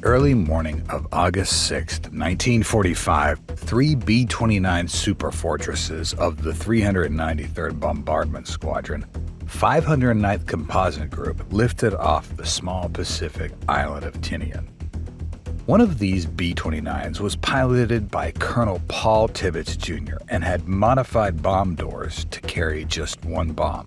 early morning of August 6, 1945, three B-29 Superfortresses of the 393rd Bombardment Squadron, 509th Composite Group, lifted off the small Pacific Island of Tinian. One of these B-29s was piloted by Colonel Paul Tibbets Jr. and had modified bomb doors to carry just one bomb.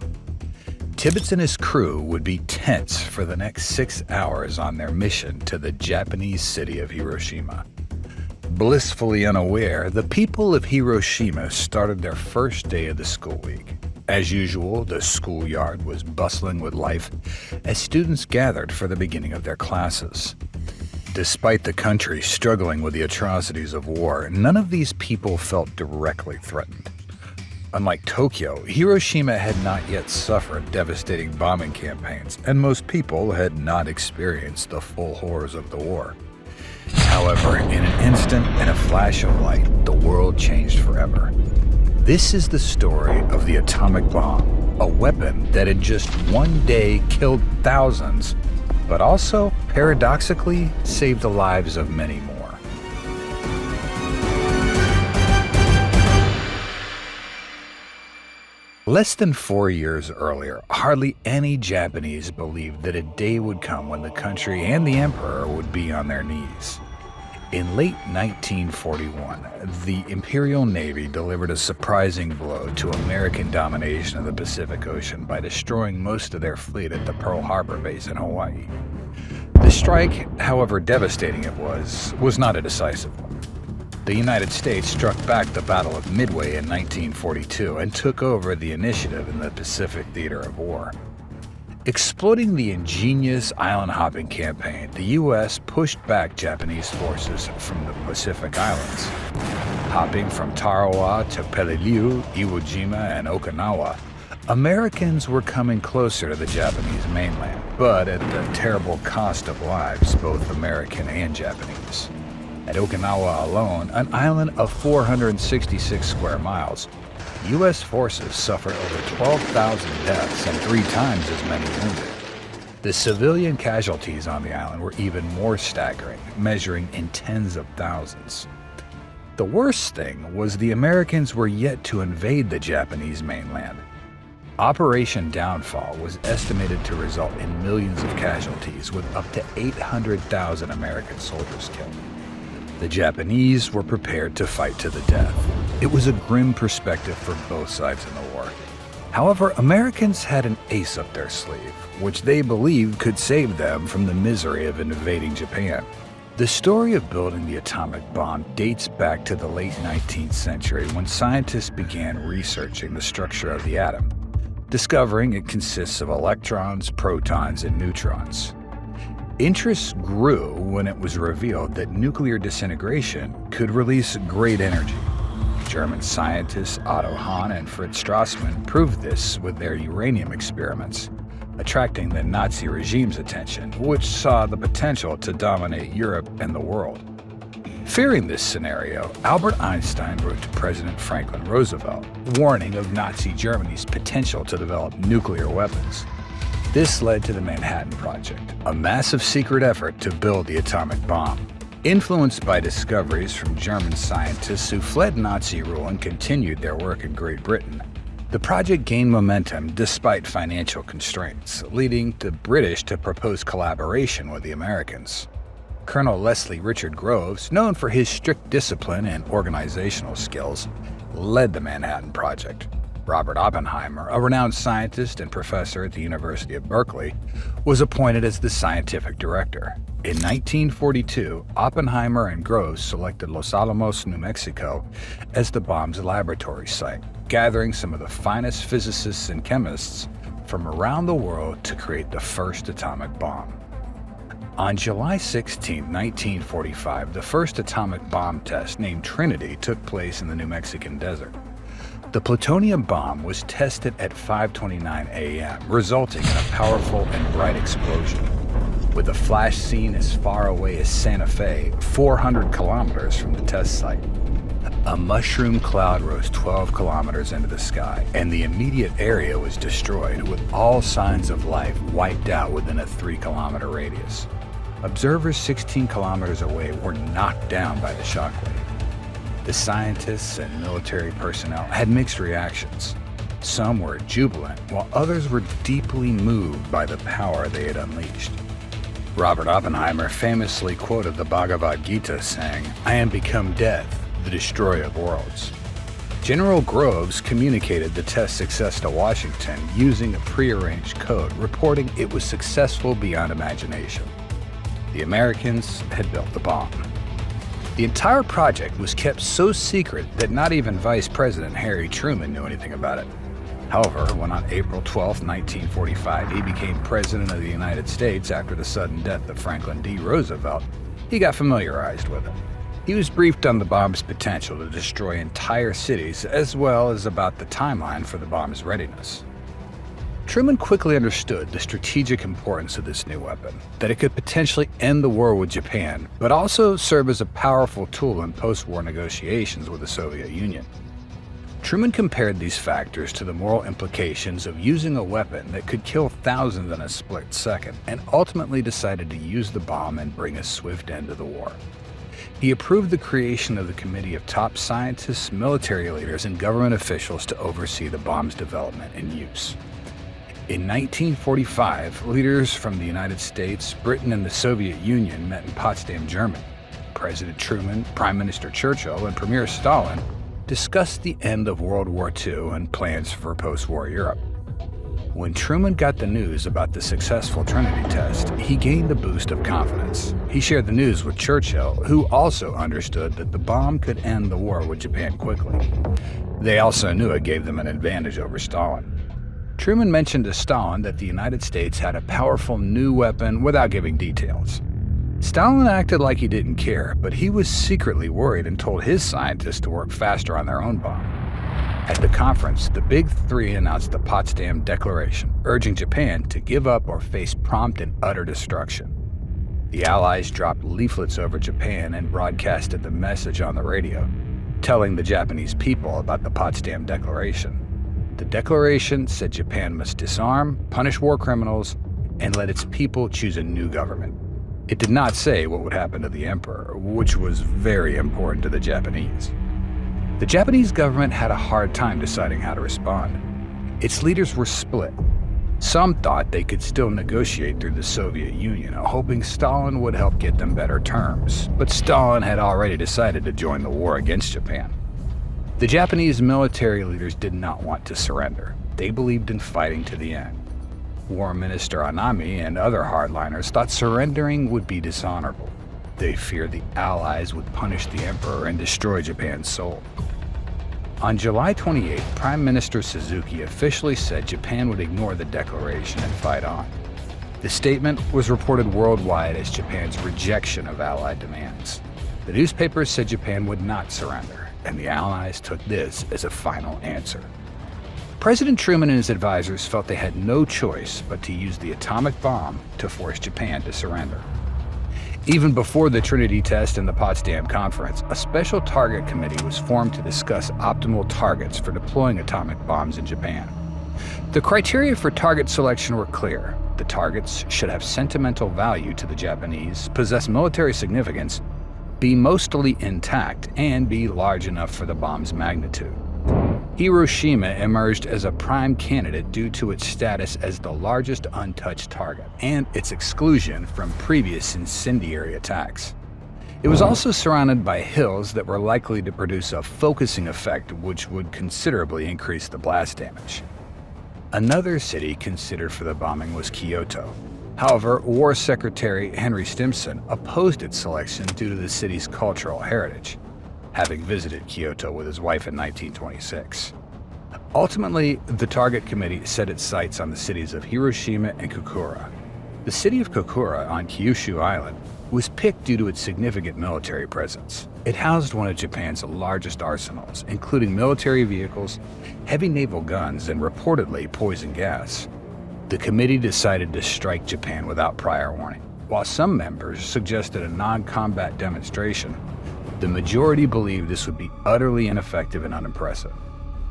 Tibbets and his crew would be tense for the next 6 hours on their mission to the Japanese city of Hiroshima. Blissfully unaware, the people of Hiroshima started their first day of the school week. As usual, the schoolyard was bustling with life as students gathered for the beginning of their classes. Despite the country struggling with the atrocities of war, none of these people felt directly threatened. Unlike Tokyo, Hiroshima had not yet suffered devastating bombing campaigns, and most people had not experienced the full horrors of the war. However, in an instant and a flash of light, the world changed forever. This is the story of the atomic bomb, a weapon that in just one day killed thousands, but also, paradoxically, saved the lives of many more. Less than 4 years earlier, hardly any Japanese believed that a day would come when the country and the emperor would be on their knees. In late 1941, the Imperial Navy delivered a surprising blow to American domination of the Pacific Ocean by destroying most of their fleet at the Pearl Harbor base in Hawaii. The strike, however devastating it was not a decisive one. The United States struck back the Battle of Midway in 1942 and took over the initiative in the Pacific theater of war. Exploiting the ingenious island-hopping campaign, the U.S. pushed back Japanese forces from the Pacific Islands. Hopping from Tarawa to Peleliu, Iwo Jima, and Okinawa, Americans were coming closer to the Japanese mainland, but at the terrible cost of lives, both American and Japanese. At Okinawa alone, an island of 466 square miles, U.S. forces suffered over 12,000 deaths and 3 times as many wounded. The civilian casualties on the island were even more staggering, measuring in tens of thousands. The worst thing was the Americans were yet to invade the Japanese mainland. Operation Downfall was estimated to result in millions of casualties, with up to 800,000 American soldiers killed. The Japanese were prepared to fight to the death. It was a grim perspective for both sides in the war. However, Americans had an ace up their sleeve, which they believed could save them from the misery of invading Japan. The story of building the atomic bomb dates back to the late 19th century when scientists began researching the structure of the atom, discovering it consists of electrons, protons, and neutrons. Interest grew when it was revealed that nuclear disintegration could release great energy. German scientists Otto Hahn and Fritz Strassmann proved this with their uranium experiments, attracting the Nazi regime's attention, which saw the potential to dominate Europe and the world. Fearing this scenario, Albert Einstein wrote to President Franklin Roosevelt, warning of Nazi Germany's potential to develop nuclear weapons. This led to the Manhattan Project, a massive secret effort to build the atomic bomb. Influenced by discoveries from German scientists who fled Nazi rule and continued their work in Great Britain, the project gained momentum despite financial constraints, leading the British to propose collaboration with the Americans. Colonel Leslie Richard Groves, known for his strict discipline and organizational skills, led the Manhattan Project. Robert Oppenheimer, a renowned scientist and professor at the University of Berkeley, was appointed as the scientific director. In 1942, Oppenheimer and Groves selected Los Alamos, New Mexico, as the bomb's laboratory site, gathering some of the finest physicists and chemists from around the world to create the first atomic bomb. On July 16, 1945, the first atomic bomb test, named Trinity, took place in the New Mexican desert. The plutonium bomb was tested at 5:29 a.m., resulting in a powerful and bright explosion, with a flash seen as far away as Santa Fe, 400 kilometers from the test site. A mushroom cloud rose 12 kilometers into the sky, and the immediate area was destroyed, with all signs of life wiped out within a 3-kilometer radius. Observers 16 kilometers away were knocked down by the shockwave. The scientists and military personnel had mixed reactions. Some were jubilant, while others were deeply moved by the power they had unleashed. Robert Oppenheimer famously quoted the Bhagavad Gita saying, "I am become death, the destroyer of worlds." General Groves communicated the test success to Washington using a prearranged code, reporting it was successful beyond imagination. The Americans had built the bomb. The entire project was kept so secret that not even Vice President Harry Truman knew anything about it. However, when on April 12, 1945, he became President of the United States after the sudden death of Franklin D. Roosevelt, he got familiarized with it. He was briefed on the bomb's potential to destroy entire cities, as well as about the timeline for the bomb's readiness. Truman quickly understood the strategic importance of this new weapon, that it could potentially end the war with Japan, but also serve as a powerful tool in post-war negotiations with the Soviet Union. Truman compared these factors to the moral implications of using a weapon that could kill thousands in a split second, and ultimately decided to use the bomb and bring a swift end to the war. He approved the creation of the committee of top scientists, military leaders, and government officials to oversee the bomb's development and use. In 1945, leaders from the United States, Britain, and the Soviet Union met in Potsdam, Germany. President Truman, Prime Minister Churchill, and Premier Stalin discussed the end of World War II and plans for post-war Europe. When Truman got the news about the successful Trinity test, he gained a boost of confidence. He shared the news with Churchill, who also understood that the bomb could end the war with Japan quickly. They also knew it gave them an advantage over Stalin. Truman mentioned to Stalin that the United States had a powerful new weapon without giving details. Stalin acted like he didn't care, but he was secretly worried and told his scientists to work faster on their own bomb. At the conference, the Big Three announced the Potsdam Declaration, urging Japan to give up or face prompt and utter destruction. The Allies dropped leaflets over Japan and broadcasted the message on the radio, telling the Japanese people about the Potsdam Declaration. The declaration said Japan must disarm, punish war criminals, and let its people choose a new government. It did not say what would happen to the emperor, which was very important to the Japanese. The Japanese government had a hard time deciding how to respond. Its leaders were split. Some thought they could still negotiate through the Soviet Union, hoping Stalin would help get them better terms, but Stalin had already decided to join the war against Japan. The Japanese military leaders did not want to surrender. They believed in fighting to the end. War Minister Anami and other hardliners thought surrendering would be dishonorable. They feared the Allies would punish the emperor and destroy Japan's soul. On July 28, Prime Minister Suzuki officially said Japan would ignore the declaration and fight on. The statement was reported worldwide as Japan's rejection of Allied demands. The newspapers said Japan would not surrender, and the Allies took this as a final answer. President Truman and his advisors felt they had no choice but to use the atomic bomb to force Japan to surrender. Even before the Trinity test and the Potsdam Conference, a special target committee was formed to discuss optimal targets for deploying atomic bombs in Japan. The criteria for target selection were clear. The targets should have sentimental value to the Japanese, possess military significance, be mostly intact, and be large enough for the bomb's magnitude. Hiroshima emerged as a prime candidate due to its status as the largest untouched target and its exclusion from previous incendiary attacks. It was also surrounded by hills that were likely to produce a focusing effect which would considerably increase the blast damage. Another city considered for the bombing was Kyoto. However, War Secretary Henry Stimson opposed its selection due to the city's cultural heritage, having visited Kyoto with his wife in 1926. Ultimately, the target committee set its sights on the cities of Hiroshima and Kokura. The city of Kokura on Kyushu Island was picked due to its significant military presence. It housed one of Japan's largest arsenals, including military vehicles, heavy naval guns, and reportedly poison gas. The committee decided to strike Japan without prior warning. While some members suggested a non-combat demonstration, the majority believed this would be utterly ineffective and unimpressive.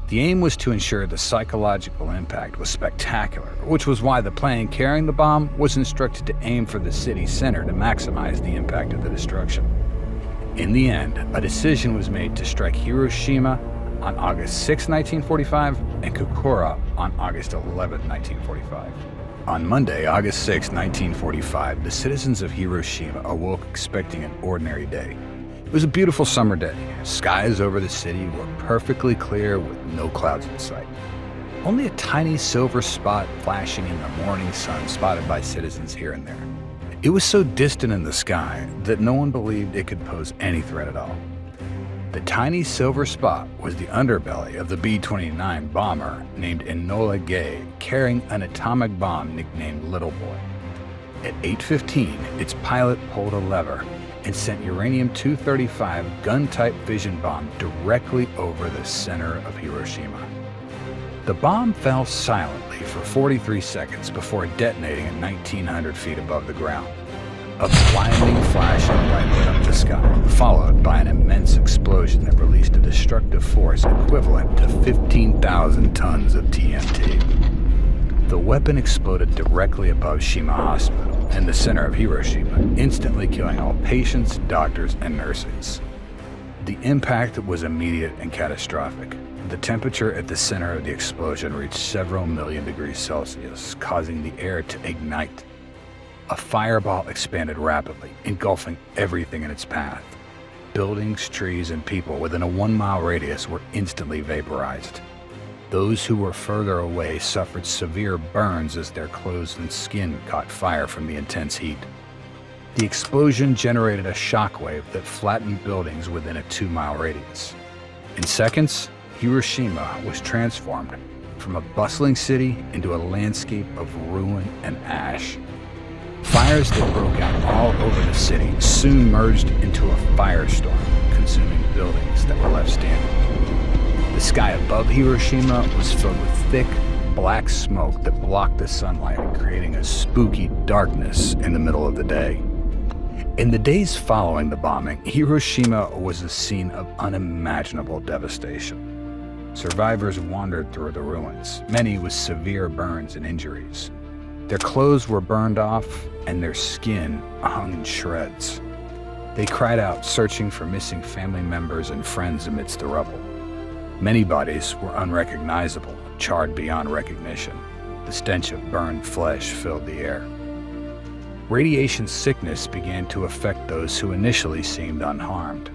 The aim was to ensure the psychological impact was spectacular, which was why the plane carrying the bomb was instructed to aim for the city center to maximize the impact of the destruction. In the end, a decision was made to strike Hiroshima on August 6, 1945, and Kokura on August 11, 1945. On Monday, August 6, 1945, the citizens of Hiroshima awoke expecting an ordinary day. It was a beautiful summer day. Skies over the city were perfectly clear with no clouds in sight. Only a tiny silver spot flashing in the morning sun spotted by citizens here and there. It was so distant in the sky that no one believed it could pose any threat at all. The tiny silver spot was the underbelly of the B-29 bomber named Enola Gay, carrying an atomic bomb nicknamed Little Boy. At 8:15, its pilot pulled a lever and sent uranium-235 gun-type fission bomb directly over the center of Hiroshima. The bomb fell silently for 43 seconds before detonating at 1,900 feet above the ground. A blinding flash of light lit up the sky, followed by an immense explosion that released a destructive force equivalent to 15,000 tons of TNT. The weapon exploded directly above Shima Hospital in the center of Hiroshima, instantly killing all patients, doctors, and nurses. The impact was immediate and catastrophic. The temperature at the center of the explosion reached several million degrees Celsius, causing the air to ignite. A fireball expanded rapidly, engulfing everything in its path. Buildings, trees, and people within a 1-mile radius were instantly vaporized. Those who were further away suffered severe burns as their clothes and skin caught fire from the intense heat. The explosion generated a shockwave that flattened buildings within a 2-mile radius. In seconds, Hiroshima was transformed from a bustling city into a landscape of ruin and ash. Fires that broke out all over the city soon merged into a firestorm, consuming buildings that were left standing. The sky above Hiroshima was filled with thick, black smoke that blocked the sunlight, creating a spooky darkness in the middle of the day. In the days following the bombing, Hiroshima was a scene of unimaginable devastation. Survivors wandered through the ruins, many with severe burns and injuries. Their clothes were burned off, and their skin hung in shreds. They cried out, searching for missing family members and friends amidst the rubble. Many bodies were unrecognizable, charred beyond recognition. The stench of burned flesh filled the air. Radiation sickness began to affect those who initially seemed unharmed.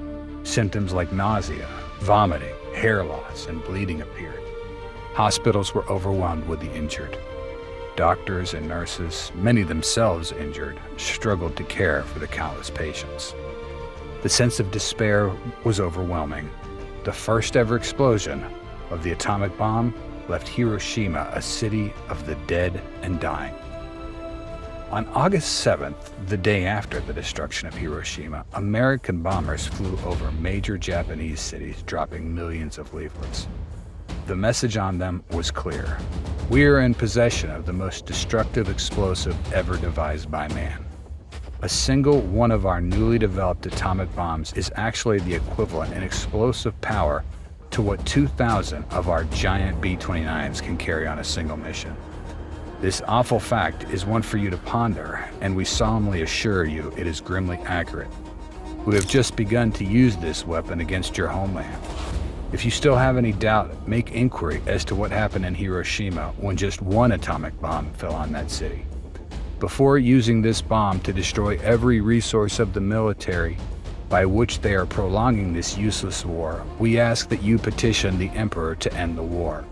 Symptoms like nausea, vomiting, hair loss, and bleeding appeared. Hospitals were overwhelmed with the injured. Doctors and nurses, many themselves injured, struggled to care for the countless patients. The sense of despair was overwhelming. The first ever explosion of the atomic bomb left Hiroshima a city of the dead and dying. On August 7th, the day after the destruction of Hiroshima, American bombers flew over major Japanese cities, dropping millions of leaflets. The message on them was clear. We are in possession of the most destructive explosive ever devised by man. A single one of our newly developed atomic bombs is actually the equivalent in explosive power to what 2,000 of our giant B-29s can carry on a single mission. This awful fact is one for you to ponder, and we solemnly assure you it is grimly accurate. We have just begun to use this weapon against your homeland. If you still have any doubt, make inquiry as to what happened in Hiroshima when just one atomic bomb fell on that city. Before using this bomb to destroy every resource of the military by which they are prolonging this useless war, we ask that you petition the Emperor to end the war.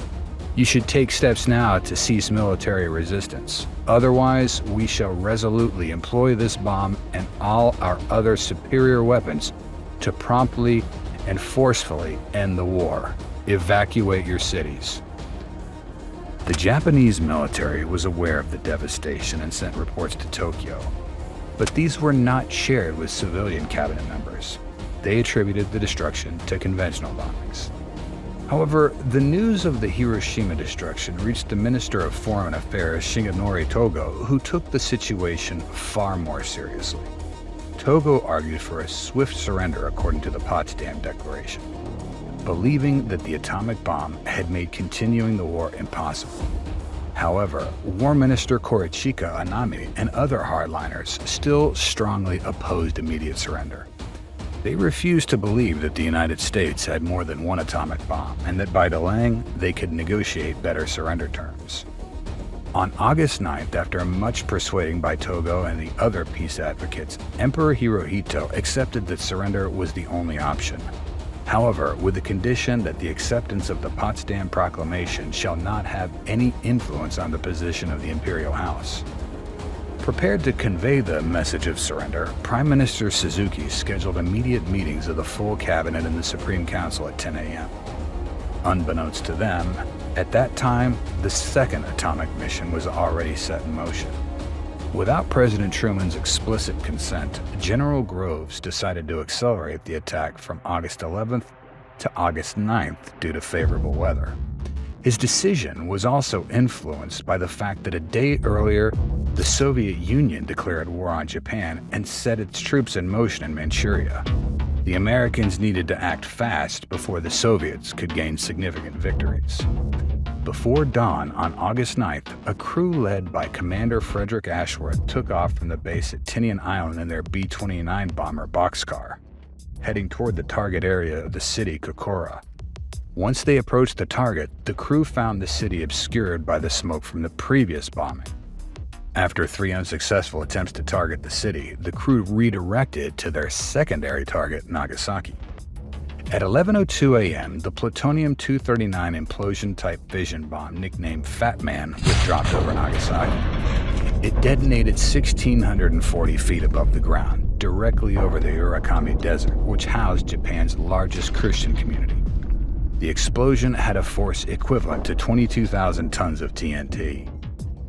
You should take steps now to cease military resistance. Otherwise, we shall resolutely employ this bomb and all our other superior weapons to promptly and forcefully end the war. Evacuate your cities. The Japanese military was aware of the devastation and sent reports to Tokyo, but these were not shared with civilian cabinet members. They attributed the destruction to conventional bombings. However, the news of the Hiroshima destruction reached the Minister of Foreign Affairs, Shigenori Togo, who took the situation far more seriously. Togo argued for a swift surrender according to the Potsdam Declaration. believing that the atomic bomb had made continuing the war impossible. However, War Minister Korichika Anami and other hardliners still strongly opposed immediate surrender. They refused to believe that the United States had more than one atomic bomb and that by delaying, they could negotiate better surrender terms. On August 9th, after much persuading by Togo and the other peace advocates, Emperor Hirohito accepted that surrender was the only option. However, with the condition that the acceptance of the Potsdam Proclamation shall not have any influence on the position of the Imperial House. Prepared to convey the message of surrender, Prime Minister Suzuki scheduled immediate meetings of the full cabinet and the Supreme Council at 10 a.m. Unbeknownst to them, at that time, the second atomic mission was already set in motion. Without President Truman's explicit consent, General Groves decided to accelerate the attack from August 11th to August 9th due to favorable weather. His decision was also influenced by the fact that a day earlier, the Soviet Union declared war on Japan and set its troops in motion in Manchuria. The Americans needed to act fast before the Soviets could gain significant victories. Before dawn on August 9th, a crew led by Commander Frederick Ashworth took off from the base at Tinian Island in their B-29 bomber boxcar, heading toward the target area of the city Kokura. Once they approached the target, the crew found the city obscured by the smoke from the previous bombing. After 3 unsuccessful attempts to target the city, the crew redirected to their secondary target, Nagasaki. At 11:02 a.m., the plutonium-239 implosion-type fission bomb, nicknamed Fat Man, was dropped over Nagasaki. It detonated 1,640 feet above the ground, directly over the Urakami Desert, which housed Japan's largest Christian community. The explosion had a force equivalent to 22,000 tons of TNT.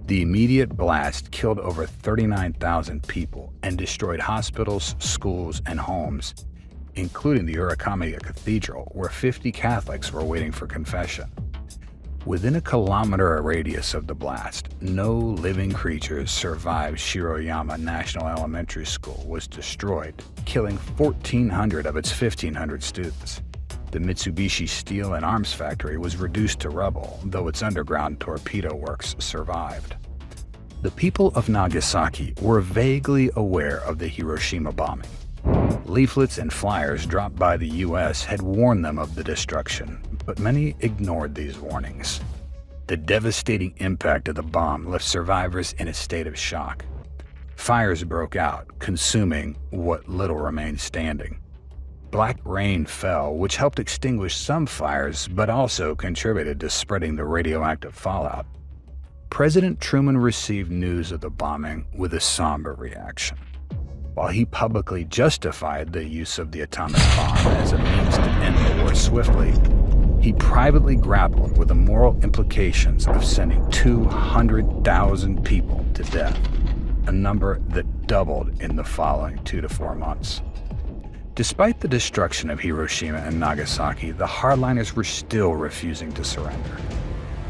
The immediate blast killed over 39,000 people and destroyed hospitals, schools, and homes, including the Urakami Cathedral, where 50 Catholics were waiting for confession. Within a kilometer radius of the blast, no living creatures survived. Shiroyama National Elementary School was destroyed, killing 1,400 of its 1,500 students. The Mitsubishi Steel and Arms Factory was reduced to rubble, though its underground torpedo works survived. The people of Nagasaki were vaguely aware of the Hiroshima bombing. Leaflets and flyers dropped by the U.S. had warned them of the destruction, but many ignored these warnings. The devastating impact of the bomb left survivors in a state of shock. Fires broke out, consuming what little remained standing. Black rain fell, which helped extinguish some fires, but also contributed to spreading the radioactive fallout. President Truman received news of the bombing with a somber reaction. While he publicly justified the use of the atomic bomb as a means to end the war swiftly, he privately grappled with the moral implications of sending 200,000 people to death, a number that doubled in the following 2 to 4 months. Despite the destruction of Hiroshima and Nagasaki, the hardliners were still refusing to surrender.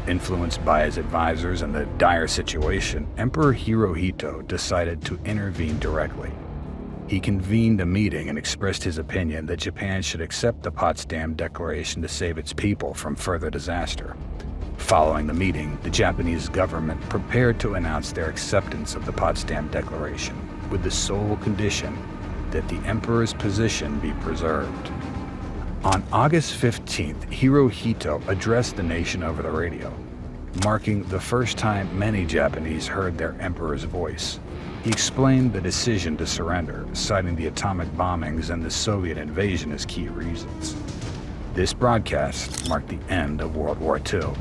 Influenced by his advisors and the dire situation, Emperor Hirohito decided to intervene directly. He convened a meeting and expressed his opinion that Japan should accept the Potsdam Declaration to save its people from further disaster. Following the meeting, the Japanese government prepared to announce their acceptance of the Potsdam Declaration, with the sole condition that the emperor's position be preserved. On August 15th, Hirohito addressed the nation over the radio, marking the first time many Japanese heard their emperor's voice. He explained the decision to surrender, citing the atomic bombings and the Soviet invasion as key reasons. This broadcast marked the end of World War II.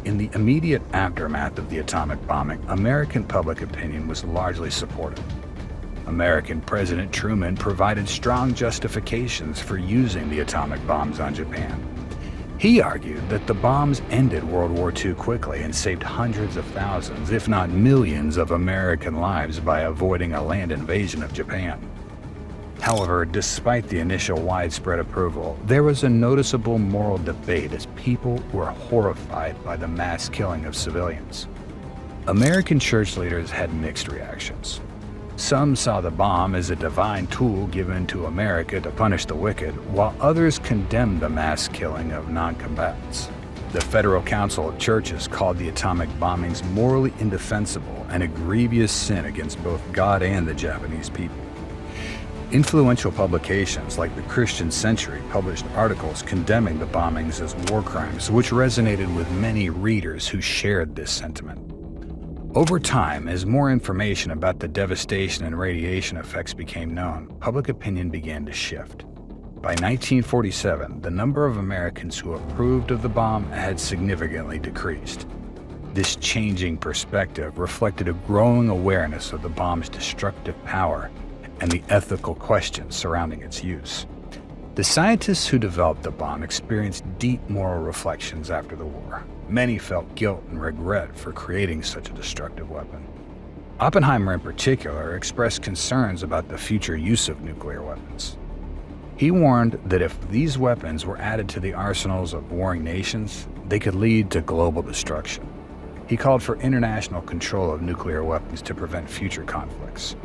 In the immediate aftermath of the atomic bombing, American public opinion was largely supportive. American President Truman provided strong justifications for using the atomic bombs on Japan. He argued that the bombs ended World War II quickly and saved hundreds of thousands, if not millions, of American lives by avoiding a land invasion of Japan. However, despite the initial widespread approval, there was a noticeable moral debate as people were horrified by the mass killing of civilians. American church leaders had mixed reactions. Some saw the bomb as a divine tool given to America to punish the wicked, while others condemned the mass killing of non-combatants. The Federal Council of Churches called the atomic bombings morally indefensible and a grievous sin against both God and the Japanese people. Influential publications like the Christian Century published articles condemning the bombings as war crimes, which resonated with many readers who shared this sentiment. Over time, as more information about the devastation and radiation effects became known, public opinion began to shift. By 1947, the number of Americans who approved of the bomb had significantly decreased. This changing perspective reflected a growing awareness of the bomb's destructive power and the ethical questions surrounding its use. The scientists who developed the bomb experienced deep moral reflections after the war. Many felt guilt and regret for creating such a destructive weapon. Oppenheimer, in particular, expressed concerns about the future use of nuclear weapons. He warned that if these weapons were added to the arsenals of warring nations, they could lead to global destruction. He called for international control of nuclear weapons to prevent future conflicts.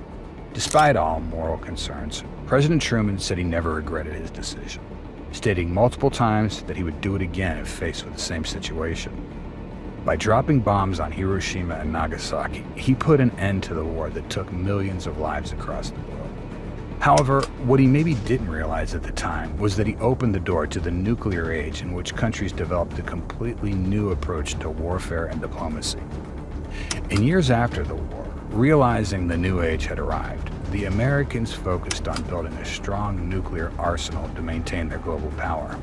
Despite all moral concerns, President Truman said he never regretted his decision, stating multiple times that he would do it again if faced with the same situation. By dropping bombs on Hiroshima and Nagasaki, he put an end to the war that took millions of lives across the globe. However, what he maybe didn't realize at the time was that he opened the door to the nuclear age in which countries developed a completely new approach to warfare and diplomacy. In years after the war, realizing the new age had arrived, the Americans focused on building a strong nuclear arsenal to maintain their global power.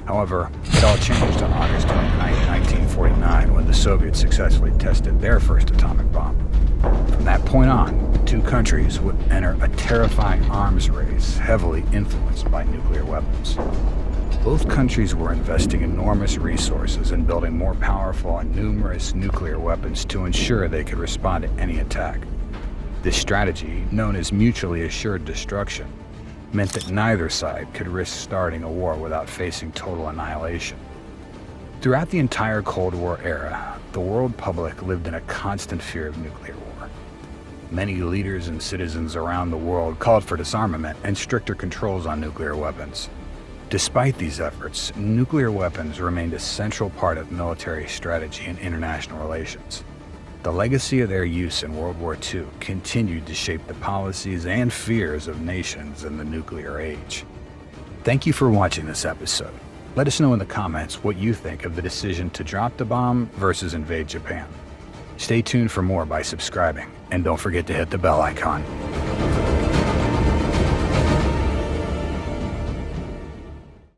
However, it all changed on August 29, 1949, when the Soviets successfully tested their first atomic bomb. From that point on, the two countries would enter a terrifying arms race heavily influenced by nuclear weapons. Both countries were investing enormous resources in building more powerful and numerous nuclear weapons to ensure they could respond to any attack. This strategy, known as mutually assured destruction, meant that neither side could risk starting a war without facing total annihilation. Throughout the entire Cold War era, the world public lived in a constant fear of nuclear war. Many leaders and citizens around the world called for disarmament and stricter controls on nuclear weapons. Despite these efforts, nuclear weapons remained a central part of military strategy and international relations. The legacy of their use in World War II continued to shape the policies and fears of nations in the nuclear age. Thank you for watching this episode. Let us know in the comments what you think of the decision to drop the bomb versus invade Japan. Stay tuned for more by subscribing, and don't forget to hit the bell icon.